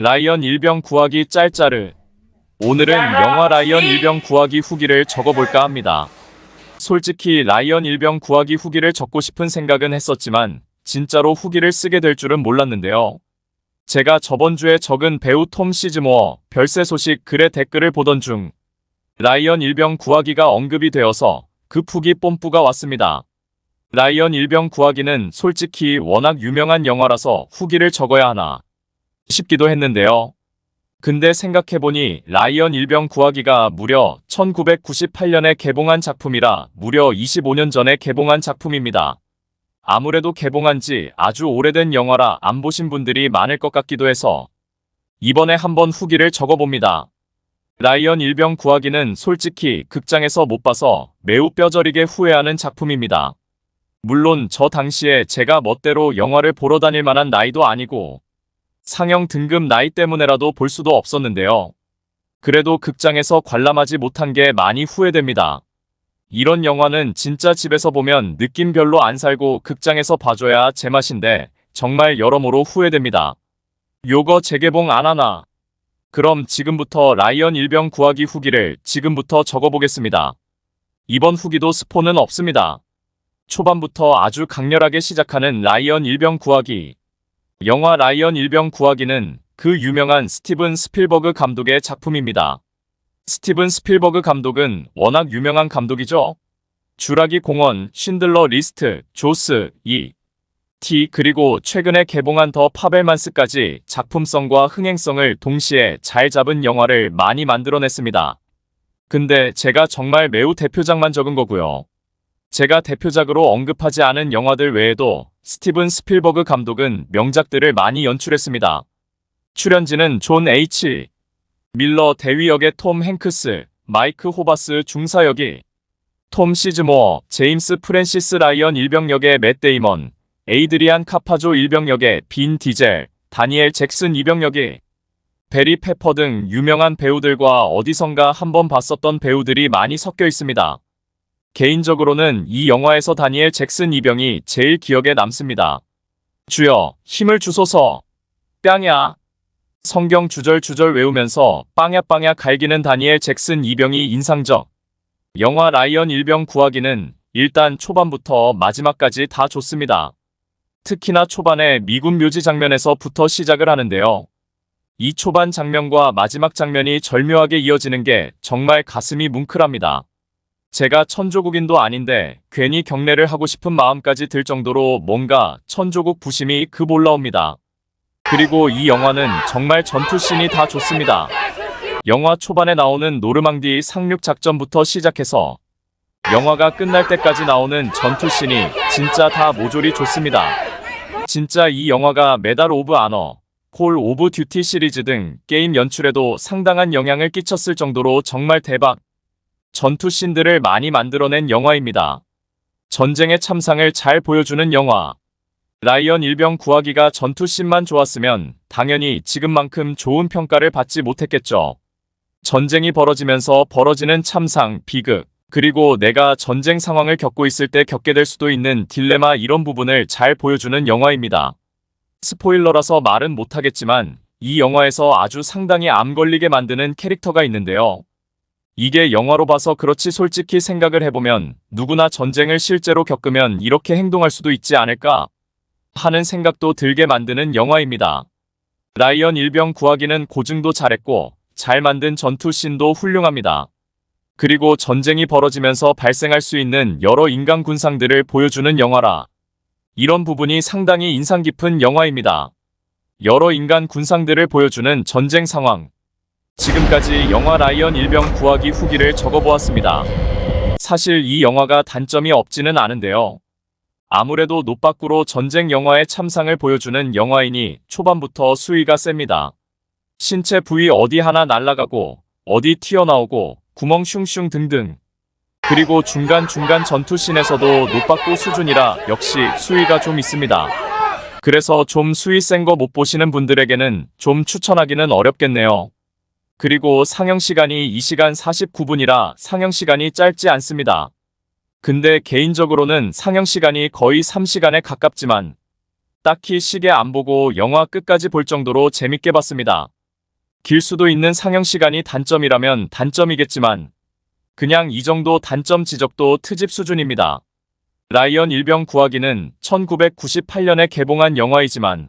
라이언 일병 구하기 짤짤을. 오늘은 영화 라이언 일병 구하기 후기를 적어볼까 합니다. 솔직히 라이언 일병 구하기 후기를 적고 싶은 생각은 했었지만 진짜로 후기를 쓰게 될 줄은 몰랐는데요. 제가 저번주에 적은 배우 톰 시즈모어 별세 소식 글의 댓글을 보던 중 라이언 일병 구하기가 언급이 되어서 급 후기 뽐뿌가 왔습니다. 라이언 일병 구하기는 솔직히 워낙 유명한 영화라서 후기를 적어야 하나 싶기도 했는데요. 근데 생각해보니 라이언 일병 구하기가 무려 1998년에 개봉한 작품이라 무려 25년 전에 개봉한 작품입니다. 아무래도 개봉한 지 아주 오래된 영화라 안 보신 분들이 많을 것 같기도 해서 이번에 한번 후기를 적어봅니다. 라이언 일병 구하기는 솔직히 극장에서 못 봐서 매우 뼈저리게 후회하는 작품입니다. 물론 저 당시에 제가 멋대로 영화를 보러 다닐 만한 나이도 아니고 상영 등급 나이 때문에라도 볼 수도 없었는데요. 그래도 극장에서 관람하지 못한 게 많이 후회됩니다. 이런 영화는 진짜 집에서 보면 느낌 별로 안 살고 극장에서 봐줘야 제맛인데 정말 여러모로 후회됩니다. 요거 재개봉 안 하나? 그럼 지금부터 라이언 일병 구하기 후기를 지금부터 적어보겠습니다. 이번 후기도 스포는 없습니다. 초반부터 아주 강렬하게 시작하는 라이언 일병 구하기. 영화 라이언 일병 구하기는 그 유명한 스티븐 스필버그 감독의 작품입니다. 스티븐 스필버그 감독은 워낙 유명한 감독이죠. 주라기 공원, 쉰들러 리스트, 조스, E.T. 그리고 최근에 개봉한 더 파벨만스까지 작품성과 흥행성을 동시에 잘 잡은 영화를 많이 만들어냈습니다. 근데 제가 정말 매우 대표작만 적은 거고요. 제가 대표작으로 언급하지 않은 영화들 외에도 스티븐 스필버그 감독은 명작들을 많이 연출했습니다. 출연진은 존 H. 밀러 대위 역의 톰 행크스, 마이크 호바스 중사 역이, 톰 시즈모어, 제임스 프랜시스 라이언 일병 역의 맷 데이먼, 에이드리안 카파조 일병 역의 빈 디젤, 다니엘 잭슨 이병 역이, 베리 페퍼 등 유명한 배우들과 어디선가 한번 봤었던 배우들이 많이 섞여 있습니다. 개인적으로는 이 영화에서 다니엘 잭슨 이병이 제일 기억에 남습니다. 주여, 힘을 주소서. 뺨야. 성경 주절주절 외우면서 빵야빵야 갈기는 다니엘 잭슨 이병이 인상적. 영화 라이언 일병 구하기는 일단 초반부터 마지막까지 다 좋습니다. 특히나 초반에 미군 묘지 장면에서부터 시작을 하는데요. 이 초반 장면과 마지막 장면이 절묘하게 이어지는 게 정말 가슴이 뭉클합니다. 제가 천조국인도 아닌데 괜히 경례를 하고 싶은 마음까지 들 정도로 뭔가 천조국 부심이 급 올라옵니다. 그리고 이 영화는 정말 전투씬이 다 좋습니다. 영화 초반에 나오는 노르망디 상륙 작전부터 시작해서 영화가 끝날 때까지 나오는 전투씬이 진짜 다 모조리 좋습니다. 진짜 이 영화가 메달 오브 아너, 콜 오브 듀티 시리즈 등 게임 연출에도 상당한 영향을 끼쳤을 정도로 정말 대박 전투씬들을 많이 만들어낸 영화입니다. 전쟁의 참상을 잘 보여주는 영화. 라이언 일병 구하기가 전투씬만 좋았으면 당연히 지금만큼 좋은 평가를 받지 못했겠죠. 전쟁이 벌어지면서 벌어지는 참상, 비극, 그리고 내가 전쟁 상황을 겪고 있을 때 겪게 될 수도 있는 딜레마 이런 부분을 잘 보여주는 영화입니다. 스포일러라서 말은 못하겠지만 이 영화에서 아주 상당히 암 걸리게 만드는 캐릭터가 있는데요. 이게 영화로 봐서 그렇지 솔직히 생각을 해보면 누구나 전쟁을 실제로 겪으면 이렇게 행동할 수도 있지 않을까 하는 생각도 들게 만드는 영화입니다. 라이언 일병 구하기는 고증도 잘했고 잘 만든 전투씬도 훌륭합니다. 그리고 전쟁이 벌어지면서 발생할 수 있는 여러 인간 군상들을 보여주는 영화라 이런 부분이 상당히 인상 깊은 영화입니다. 여러 인간 군상들을 보여주는 전쟁 상황. 지금까지 영화 라이언 일병 구하기 후기를 적어보았습니다. 사실 이 영화가 단점이 없지는 않은데요. 아무래도 노빠꾸로 전쟁 영화의 참상을 보여주는 영화이니 초반부터 수위가 셉니다. 신체 부위 어디 하나 날아가고 어디 튀어나오고 구멍 슝슝 등등. 그리고 중간중간 전투씬에서도 노빠꾸 수준이라 역시 수위가 좀 있습니다. 그래서 좀 수위 센 거 못 보시는 분들에게는 좀 추천하기는 어렵겠네요. 그리고 상영시간이 2시간 49분이라 상영시간이 짧지 않습니다. 근데 개인적으로는 상영시간이 거의 3시간에 가깝지만 딱히 시계 안 보고 영화 끝까지 볼 정도로 재밌게 봤습니다. 길 수도 있는 상영 시간이 단점이라면 단점이겠지만 그냥 이 정도 단점 지적도 트집 수준입니다. 라이언 일병 구하기는 1998년에 개봉한 영화이지만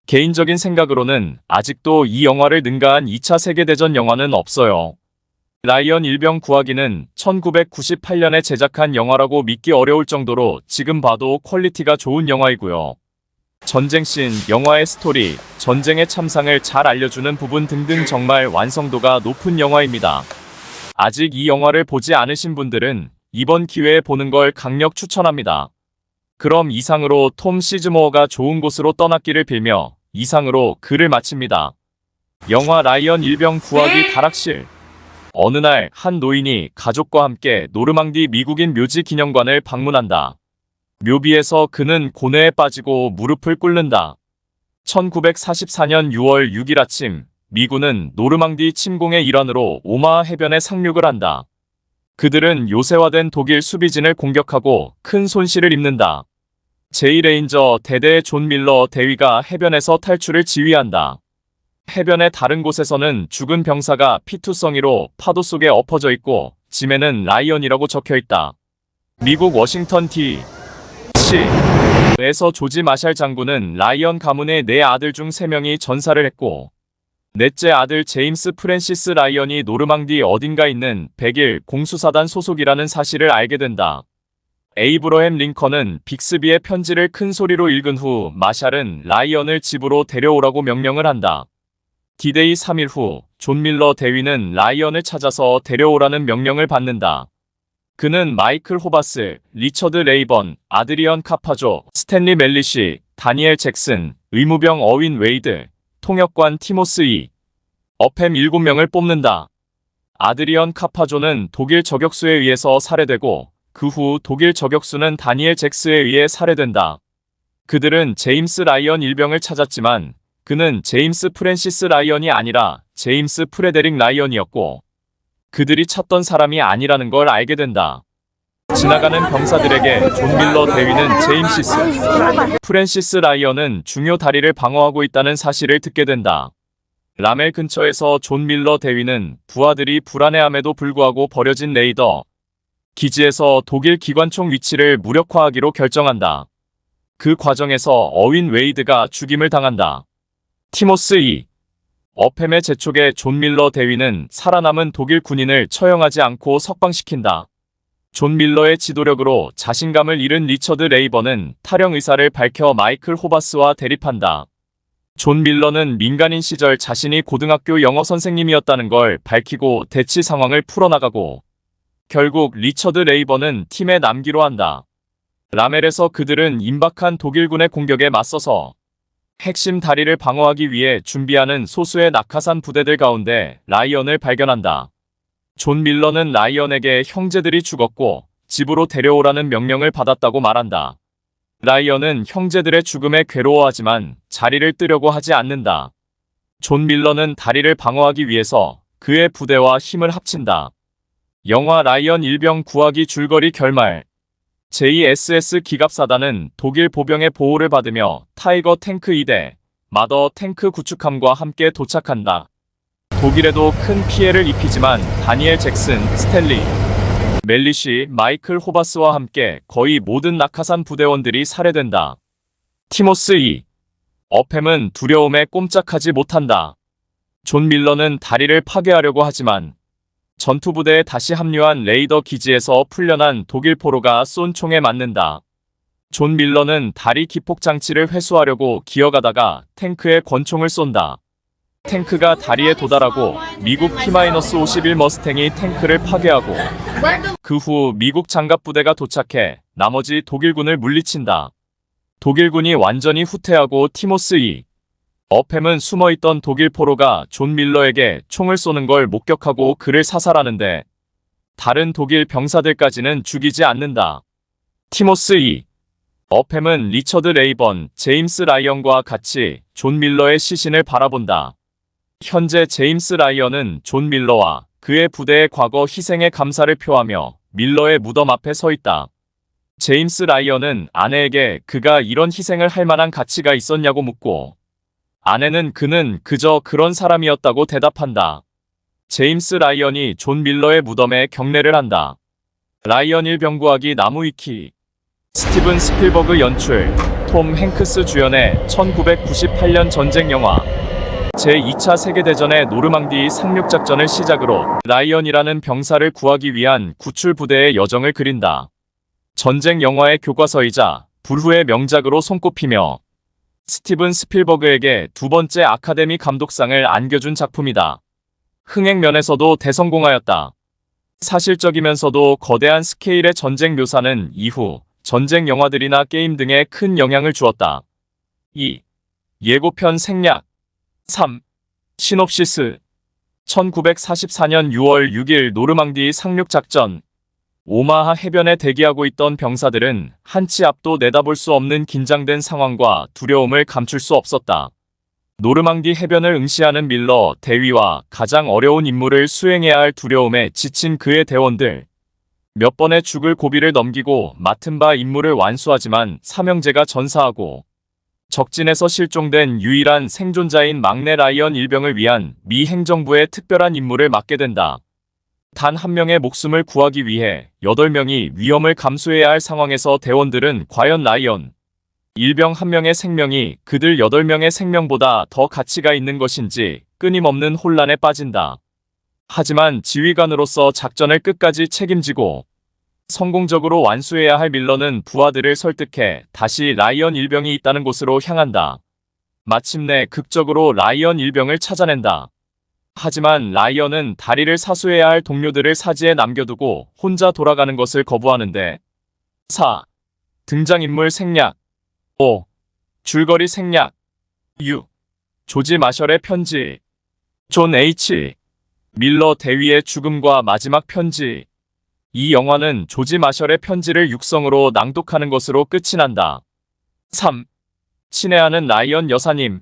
개인적인 생각으로는 아직도 이 영화를 능가한 2차 세계대전 영화는 없어요. 라이언 일병 구하기는 1998년에 제작한 영화라고 믿기 어려울 정도로 지금 봐도 퀄리티가 좋은 영화이고요. 전쟁씬, 영화의 스토리, 전쟁의 참상을 잘 알려주는 부분 등등 정말 완성도가 높은 영화입니다. 아직 이 영화를 보지 않으신 분들은 이번 기회에 보는 걸 강력 추천합니다. 그럼 이상으로 톰 시즈모어가 좋은 곳으로 떠났기를 빌며 이상으로 글을 마칩니다. 영화 라이언 일병 구하기 다락실. 어느 날 한 노인이 가족과 함께 노르망디 미국인 묘지 기념관을 방문한다. 묘비에서 그는 고뇌에 빠지고 무릎을 꿇는다. 1944년 6월 6일 아침, 미군은 노르망디 침공의 일환으로 오마하 해변에 상륙을 한다. 그들은 요새화된 독일 수비진을 공격하고 큰 손실을 입는다. 제2레인저 대대의 존 밀러 대위가 해변에서 탈출을 지휘한다. 해변의 다른 곳에서는 죽은 병사가 피투성이로 파도 속에 엎어져 있고 짐에는 라이언이라고 적혀 있다. 미국 워싱턴 D.C.에서 조지 마샬 장군은 라이언 가문의 4아들 중 3명이 전사를 했고 넷째 아들 제임스 프랜시스 라이언이 노르망디 어딘가 있는 101 공수사단 소속이라는 사실을 알게 된다. 에이브러햄 링컨은 빅스비의 편지를 큰 소리로 읽은 후 마샬은 라이언을 집으로 데려오라고 명령을 한다. 디데이 3일 후 존 밀러 대위는 라이언을 찾아서 데려오라는 명령을 받는다. 그는 마이클 호바스, 리처드 레이번, 아드리언 카파조, 스탠리 멜리시, 다니엘 잭슨, 의무병 어윈 웨이드, 통역관 티모스 이, 어팸 7명을 뽑는다. 아드리언 카파조는 독일 저격수에 의해서 살해되고 그 후 독일 저격수는 다니엘 잭스에 의해 살해된다. 그들은 제임스 라이언 일병을 찾았지만 그는 제임스 프랜시스 라이언이 아니라 제임스 프레데릭 라이언이었고 그들이 찾던 사람이 아니라는 걸 알게 된다. 지나가는 병사들에게 존 밀러 대위는 제임시스 프랜시스 라이언은 중요 다리를 방어하고 있다는 사실을 듣게 된다. 라멜 근처에서 존 밀러 대위는 부하들이 불안해함에도 불구하고 버려진 레이더 기지에서 독일 기관총 위치를 무력화하기로 결정한다. 그 과정에서 어윈 웨이드가 죽임을 당한다. 티모스 이, 어팸의 재촉에 존 밀러 대위는 살아남은 독일 군인을 처형하지 않고 석방시킨다. 존 밀러의 지도력으로 자신감을 잃은 리처드 레이번은 탈영 의사를 밝혀 마이클 호바스와 대립한다. 존 밀러는 민간인 시절 자신이 고등학교 영어 선생님이었다는 걸 밝히고 대치 상황을 풀어나가고 결국 리처드 레이번은 팀에 남기로 한다. 라멜에서 그들은 임박한 독일군의 공격에 맞서서 핵심 다리를 방어하기 위해 준비하는 소수의 낙하산 부대들 가운데 라이언을 발견한다. 존 밀러는 라이언에게 형제들이 죽었고 집으로 데려오라는 명령을 받았다고 말한다. 라이언은 형제들의 죽음에 괴로워하지만 자리를 뜨려고 하지 않는다. 존 밀러는 다리를 방어하기 위해서 그의 부대와 힘을 합친다. 영화 라이언 일병 구하기 줄거리 결말. JSS 기갑사단은 독일 보병의 보호를 받으며 타이거 탱크 2대, 마더 탱크 구축함과 함께 도착한다. 독일에도 큰 피해를 입히지만 다니엘 잭슨, 스탠리, 멜리시, 마이클 호바스와 함께 거의 모든 낙하산 부대원들이 살해된다. 티모스 이, 어팸은 두려움에 꼼짝하지 못한다. 존 밀러는 다리를 파괴하려고 하지만 전투부대에 다시 합류한 레이더 기지에서 풀려난 독일 포로가 쏜 총에 맞는다. 존 밀러는 다리 기폭 장치를 회수하려고 기어가다가 탱크에 권총을 쏜다. 탱크가 다리에 도달하고 미국 T-51 머스탱이 탱크를 파괴하고 그 후 미국 장갑부대가 도착해 나머지 독일군을 물리친다. 독일군이 완전히 후퇴하고 티모스 이, 어팸은 숨어있던 독일 포로가 존 밀러에게 총을 쏘는 걸 목격하고 그를 사살하는데 다른 독일 병사들까지는 죽이지 않는다. 티모스 이, 어팸은 리처드 레이번, 제임스 라이언과 같이 존 밀러의 시신을 바라본다. 현재 제임스 라이언은 존 밀러와 그의 부대의 과거 희생에 감사를 표하며 밀러의 무덤 앞에 서 있다. 제임스 라이언은 아내에게 그가 이런 희생을 할 만한 가치가 있었냐고 묻고 아내는 그는 그저 그런 사람이었다고 대답한다. 제임스 라이언이 존 밀러의 무덤에 경례를 한다. 라이언 일병구하기 나무위키 스티븐 스필버그 연출 톰 행크스 주연의 1998년 전쟁 영화 제2차 세계대전의 노르망디 상륙작전을 시작으로 라이언이라는 병사를 구하기 위한 구출 부대의 여정을 그린다. 전쟁 영화의 교과서이자 불후의 명작으로 손꼽히며 스티븐 스필버그에게 두 번째 아카데미 감독상을 안겨준 작품이다. 흥행 면에서도 대성공하였다. 사실적이면서도 거대한 스케일의 전쟁 묘사는 이후 전쟁 영화들이나 게임 등에 큰 영향을 주었다. 2. 예고편 생략 3. 시놉시스 1944년 6월 6일 노르망디 상륙작전 오마하 해변에 대기하고 있던 병사들은 한치 앞도 내다볼 수 없는 긴장된 상황과 두려움을 감출 수 없었다. 노르망디 해변을 응시하는 밀러 대위와 가장 어려운 임무를 수행해야 할 두려움에 지친 그의 대원들. 몇 번의 죽을 고비를 넘기고 맡은 바 임무를 완수하지만 사명제가 전사하고 적진에서 실종된 유일한 생존자인 막내 라이언 일병을 위한 미 행정부의 특별한 임무를 맡게 된다. 단 한 명의 목숨을 구하기 위해 8명이 위험을 감수해야 할 상황에서 대원들은 과연 라이언 일병 한 명의 생명이 그들 8명의 생명보다 더 가치가 있는 것인지 끊임없는 혼란에 빠진다. 하지만 지휘관으로서 작전을 끝까지 책임지고 성공적으로 완수해야 할 밀러는 부하들을 설득해 다시 라이언 일병이 있다는 곳으로 향한다. 마침내 극적으로 라이언 일병을 찾아낸다. 하지만 라이언은 다리를 사수해야 할 동료들을 사지에 남겨두고 혼자 돌아가는 것을 거부하는데 4. 등장인물 생략 5. 줄거리 생략 6. 조지 마셜의 편지 존 H. 밀러 대위의 죽음과 마지막 편지 이 영화는 조지 마셜의 편지를 육성으로 낭독하는 것으로 끝이 난다. 3. 친애하는 라이언 여사님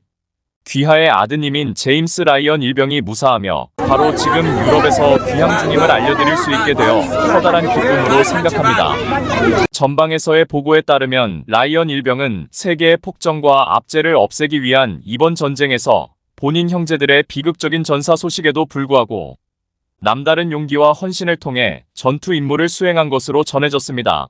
귀하의 아드님인 제임스 라이언 일병이 무사하며 바로 지금 유럽에서 귀향 중임을 알려드릴 수 있게 되어 커다란 기쁨으로 생각합니다. 전방에서의 보고에 따르면 라이언 일병은 세계의 폭정과 압제를 없애기 위한 이번 전쟁에서 본인 형제들의 비극적인 전사 소식에도 불구하고 남다른 용기와 헌신을 통해 전투 임무를 수행한 것으로 전해졌습니다.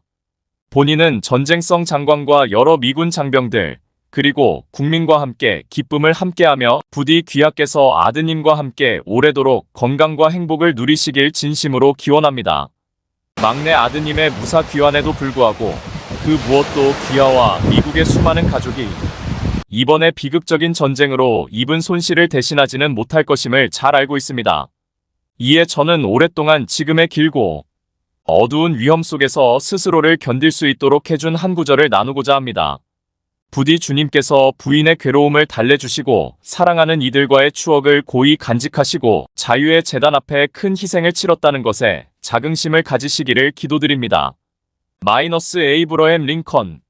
본인은 전쟁성 장관과 여러 미군 장병들 그리고 국민과 함께 기쁨을 함께하며 부디 귀하께서 아드님과 함께 오래도록 건강과 행복을 누리시길 진심으로 기원합니다. 막내 아드님의 무사 귀환에도 불구하고 그 무엇도 귀하와 미국의 수많은 가족이 이번에 비극적인 전쟁으로 입은 손실을 대신하지는 못할 것임을 잘 알고 있습니다. 이에 저는 오랫동안 지금의 길고 어두운 위험 속에서 스스로를 견딜 수 있도록 해준 한 구절을 나누고자 합니다. 부디 주님께서 부인의 괴로움을 달래주시고 사랑하는 이들과의 추억을 고이 간직하시고 자유의 재단 앞에 큰 희생을 치렀다는 것에 자긍심을 가지시기를 기도드립니다. 마이너스 에이브러햄 링컨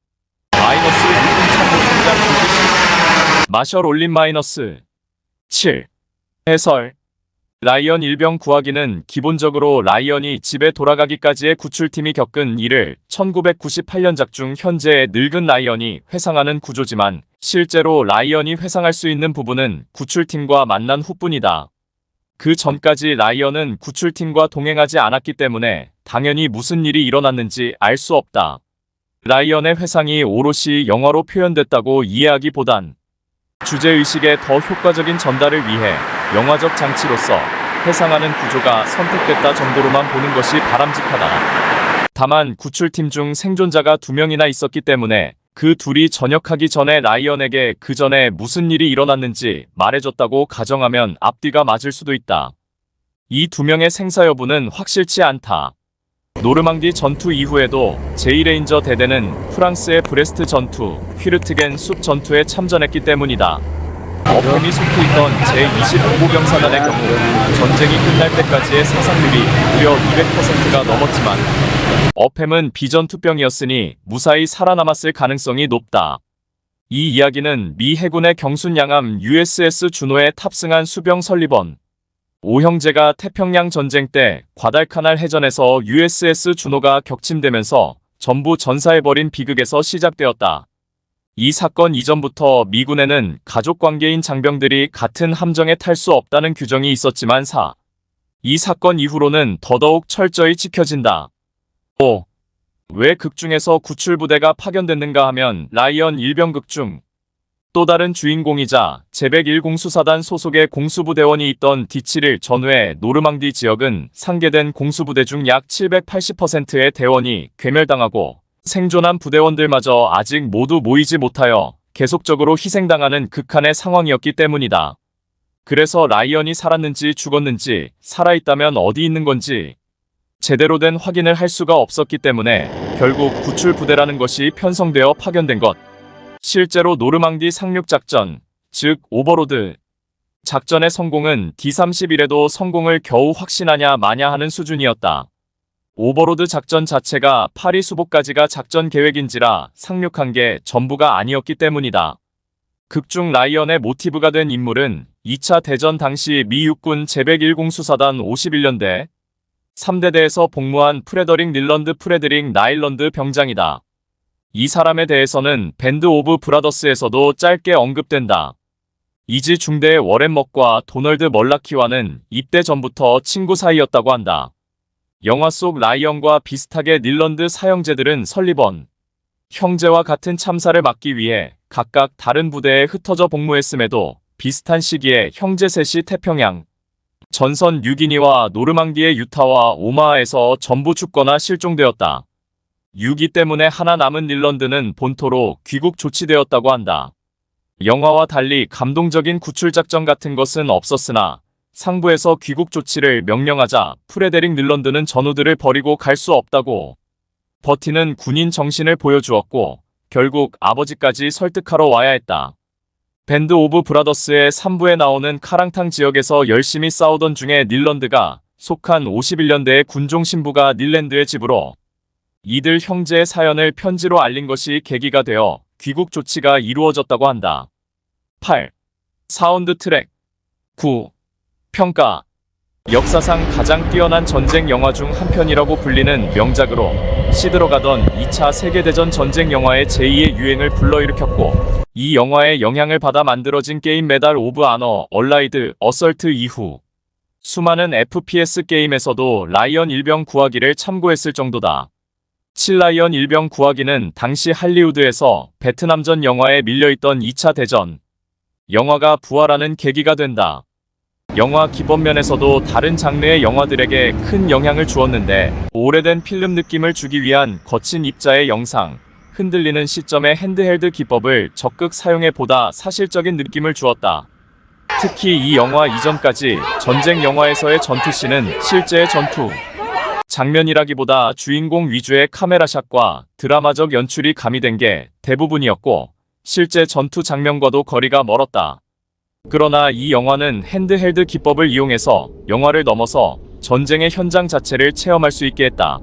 마이너스 육군 참모총장 조지시 마셜 올린 마이너스 7. 해설 라이언 일병 구하기는 기본적으로 라이언이 집에 돌아가기까지의 구출팀이 겪은 일을 1998년작 중 현재의 늙은 라이언이 회상하는 구조지만 실제로 라이언이 회상할 수 있는 부분은 구출팀과 만난 후뿐이다. 그 전까지 라이언은 구출팀과 동행하지 않았기 때문에 당연히 무슨 일이 일어났는지 알 수 없다. 라이언의 회상이 오롯이 영화로 표현됐다고 이해하기보단 주제의식의 더 효과적인 전달을 위해 영화적 장치로서 회상하는 구조가 선택됐다 정도로만 보는 것이 바람직하다. 다만 구출팀 중 생존자가 2명이나 있었기 때문에 그 둘이 전역하기 전에 라이언에게 그 전에 무슨 일이 일어났는지 말해줬다고 가정하면 앞뒤가 맞을 수도 있다. 이 2명의 생사 여부는 확실치 않다. 노르망디 전투 이후에도 제1레인저 대대는 프랑스의 브레스트 전투, 휘르트겐 숲 전투에 참전했기 때문이다. 어펌이 속해있던 제25보병사단의 경우 전쟁이 끝날 때까지의 생산률이 무려 200%가 넘었지만 어팸은 비전투병이었으니 무사히 살아남았을 가능성이 높다. 이 이야기는 미 해군의 경순양함 USS 주노에 탑승한 수병 설리번 5형제가 태평양 전쟁 때 과달카날 해전에서 USS 주노가 격침되면서 전부 전사해버린 비극에서 시작되었다. 이 사건 이전부터 미군에는 가족관계인 장병들이 같은 함정에 탈 수 없다는 규정이 있었지만 이 사건 이후로는 더더욱 철저히 지켜진다. 5. 왜 극중에서 구출부대가 파견됐는가 하면 라이언 일병극 중 또 다른 주인공이자 제101 공수사단 소속의 공수부대원이 있던 D7일 전후의 노르망디 지역은 상계된 공수부대 중 약 780%의 대원이 괴멸당하고 생존한 부대원들마저 아직 모두 모이지 못하여 계속적으로 희생당하는 극한의 상황이었기 때문이다. 그래서 라이언이 살았는지 죽었는지 살아있다면 어디 있는 건지 제대로 된 확인을 할 수가 없었기 때문에 결국 구출부대라는 것이 편성되어 파견된 것. 실제로 노르망디 상륙작전, 즉 오버로드 작전의 성공은 D31에도 성공을 겨우 확신하냐 마냐 하는 수준이었다. 오버로드 작전 자체가 파리 수복까지가 작전 계획인지라 상륙한 게 전부가 아니었기 때문이다. 극중 라이언의 모티브가 된 인물은 2차 대전 당시 미 육군 제101 공수사단 51년대 3대대에서 복무한 프레더릭 닐런드 프레드릭 나일런드 병장이다. 이 사람에 대해서는 밴드 오브 브라더스에서도 짧게 언급된다. 이지 중대의 워렌 먹과 도널드 멀라키와는 입대 전부터 친구 사이였다고 한다. 영화 속 라이언과 비슷하게 닐런드 사형제들은 설리번 형제와 같은 참사를 막기 위해 각각 다른 부대에 흩어져 복무했음에도 비슷한 시기에 형제 셋이 태평양 전선 뉴기니와 노르망디의 유타와 오마하에서 전부 죽거나 실종되었다. 유기 때문에 하나 남은 닐런드는 본토로 귀국 조치되었다고 한다. 영화와 달리 감동적인 구출작전 같은 것은 없었으나 상부에서 귀국 조치를 명령하자 프레데릭 닐런드는 전우들을 버리고 갈 수 없다고 버티는 군인 정신을 보여주었고 결국 아버지까지 설득하러 와야 했다. 밴드 오브 브라더스의 3부에 나오는 카랑탕 지역에서 열심히 싸우던 중에 닐런드가 속한 51년대의 군종 신부가 닐랜드의 집으로 이들 형제의 사연을 편지로 알린 것이 계기가 되어 귀국 조치가 이루어졌다고 한다. 8. 사운드 트랙 9. 평가 역사상 가장 뛰어난 전쟁 영화 중 한 편이라고 불리는 명작으로 시들어가던 2차 세계대전 전쟁 영화의 제2의 유행을 불러일으켰고 이 영화의 영향을 받아 만들어진 게임 메달 오브 아너 얼라이드 어설트 이후 수많은 FPS 게임에서도 라이언 일병 구하기를 참고했을 정도다. 7라이언 일병 구하기는 당시 할리우드에서 베트남전 영화에 밀려있던 2차 대전 영화가 부활하는 계기가 된다. 영화 기법면에서도 다른 장르의 영화들에게 큰 영향을 주었는데 오래된 필름 느낌을 주기 위한 거친 입자의 영상, 흔들리는 시점의 핸드헬드 기법을 적극 사용해 보다 사실적인 느낌을 주었다. 특히 이 영화 이전까지 전쟁 영화에서의 전투씬은 실제의 전투 장면이라기보다 주인공 위주의 카메라샷과 드라마적 연출이 가미된 게 대부분이었고 실제 전투 장면과도 거리가 멀었다. 그러나 이 영화는 핸드헬드 기법을 이용해서 영화를 넘어서 전쟁의 현장 자체를 체험할 수 있게 했다.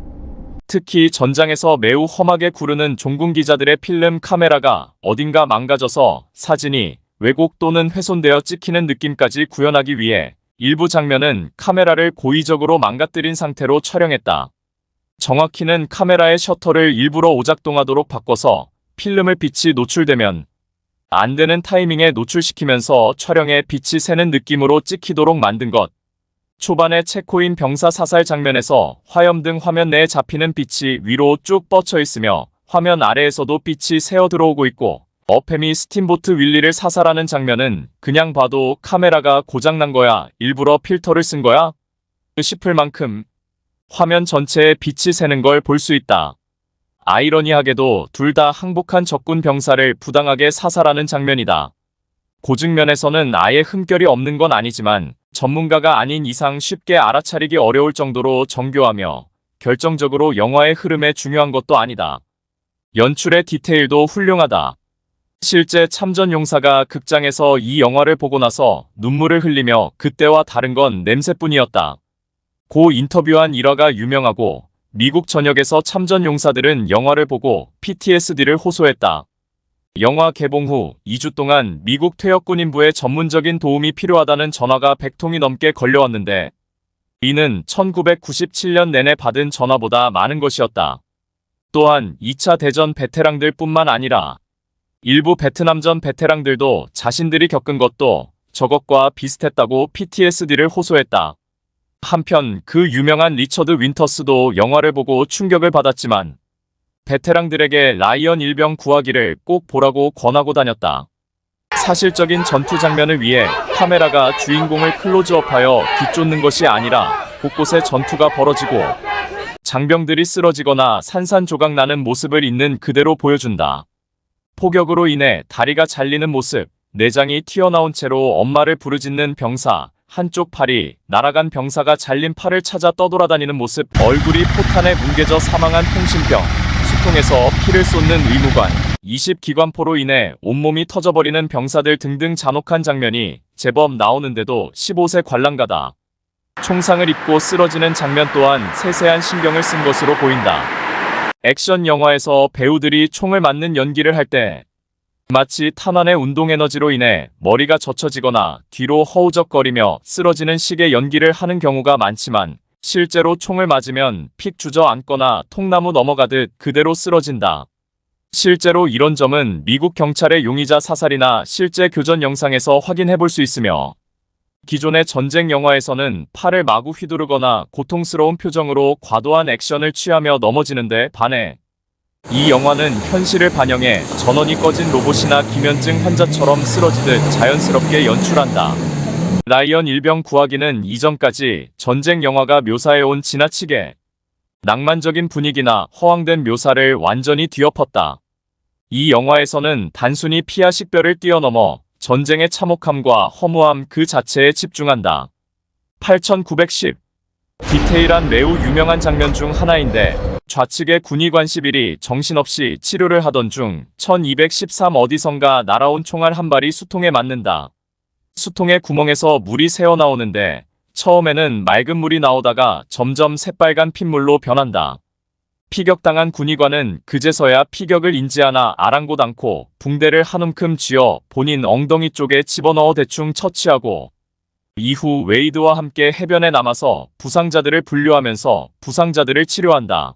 특히 전장에서 매우 험하게 구르는 종군 기자들의 필름 카메라가 어딘가 망가져서 사진이 왜곡 또는 훼손되어 찍히는 느낌까지 구현하기 위해 일부 장면은 카메라를 고의적으로 망가뜨린 상태로 촬영했다. 정확히는 카메라의 셔터를 일부러 오작동하도록 바꿔서 필름을 빛이 노출되면 안 되는 타이밍에 노출시키면서 촬영에 빛이 새는 느낌으로 찍히도록 만든 것. 초반에 체코인 병사 사살 장면에서 화염 등 화면 내에 잡히는 빛이 위로 쭉 뻗쳐 있으며 화면 아래에서도 빛이 새어 들어오고 있고 어팸이 스팀보트 윌리를 사살하는 장면은 그냥 봐도 카메라가 고장난 거야, 일부러 필터를 쓴 거야? 싶을 만큼 화면 전체에 빛이 새는 걸 볼 수 있다. 아이러니하게도 둘 다 항복한 적군 병사를 부당하게 사살하는 장면이다. 고증면에서는 아예 흠결이 없는 건 아니지만 전문가가 아닌 이상 쉽게 알아차리기 어려울 정도로 정교하며 결정적으로 영화의 흐름에 중요한 것도 아니다. 연출의 디테일도 훌륭하다. 실제 참전 용사가 극장에서 이 영화를 보고 나서 눈물을 흘리며 그때와 다른 건 냄새뿐이었다. 고 인터뷰한 일화가 유명하고 미국 전역에서 참전 용사들은 영화를 보고 PTSD를 호소했다. 영화 개봉 후 2주 동안 미국 퇴역군인부에 전문적인 도움이 필요하다는 전화가 100통이 넘게 걸려왔는데 이는 1997년 내내 받은 전화보다 많은 것이었다. 또한 2차 대전 베테랑들 뿐만 아니라 일부 베트남전 베테랑들도 자신들이 겪은 것도 저것과 비슷했다고 PTSD를 호소했다. 한편 그 유명한 리처드 윈터스도 영화를 보고 충격을 받았지만 베테랑들에게 라이언 일병 구하기를 꼭 보라고 권하고 다녔다. 사실적인 전투 장면을 위해 카메라가 주인공을 클로즈업하여 뒤쫓는 것이 아니라 곳곳에 전투가 벌어지고 장병들이 쓰러지거나 산산조각 나는 모습을 있는 그대로 보여준다. 폭격으로 인해 다리가 잘리는 모습, 내장이 튀어나온 채로 엄마를 부르짖는 병사, 한쪽 팔이 날아간 병사가 잘린 팔을 찾아 떠돌아다니는 모습, 얼굴이 포탄에 뭉개져 사망한 통신병, 수통에서 피를 쏟는 의무관, 20기관포로 인해 온몸이 터져버리는 병사들 등등 잔혹한 장면이 제법 나오는데도 15세 관람가다. 총상을 입고 쓰러지는 장면 또한 세세한 신경을 쓴 것으로 보인다. 액션 영화에서 배우들이 총을 맞는 연기를 할 때 마치 탄환의 운동 에너지로 인해 머리가 젖혀지거나 뒤로 허우적거리며 쓰러지는 식의 연기를 하는 경우가 많지만 실제로 총을 맞으면 픽 주저앉거나 통나무 넘어가듯 그대로 쓰러진다. 실제로 이런 점은 미국 경찰의 용의자 사살이나 실제 교전 영상에서 확인해 볼 수 있으며 기존의 전쟁 영화에서는 팔을 마구 휘두르거나 고통스러운 표정으로 과도한 액션을 취하며 넘어지는데 반해 이 영화는 현실을 반영해 전원이 꺼진 로봇이나 기면증 환자처럼 쓰러지듯 자연스럽게 연출한다. 라이언 일병 구하기는 이전까지 전쟁 영화가 묘사해온 지나치게 낭만적인 분위기나 허황된 묘사를 완전히 뒤엎었다. 이 영화에서는 단순히 피와 식별을 뛰어넘어 전쟁의 참혹함과 허무함 그 자체에 집중한다. 8910. 디테일한 매우 유명한 장면 중 하나인데 좌측의 군의관 11이 정신없이 치료를 하던 중 1213 어디선가 날아온 총알 한 발이 수통에 맞는다. 수통의 구멍에서 물이 새어나오는데 처음에는 맑은 물이 나오다가 점점 새빨간 핏물로 변한다. 피격당한 군의관은 그제서야 피격을 인지하나 아랑곳 않고 붕대를 한 움큼 쥐어 본인 엉덩이 쪽에 집어넣어 대충 처치하고 이후 웨이드와 함께 해변에 남아서 부상자들을 분류하면서 부상자들을 치료한다.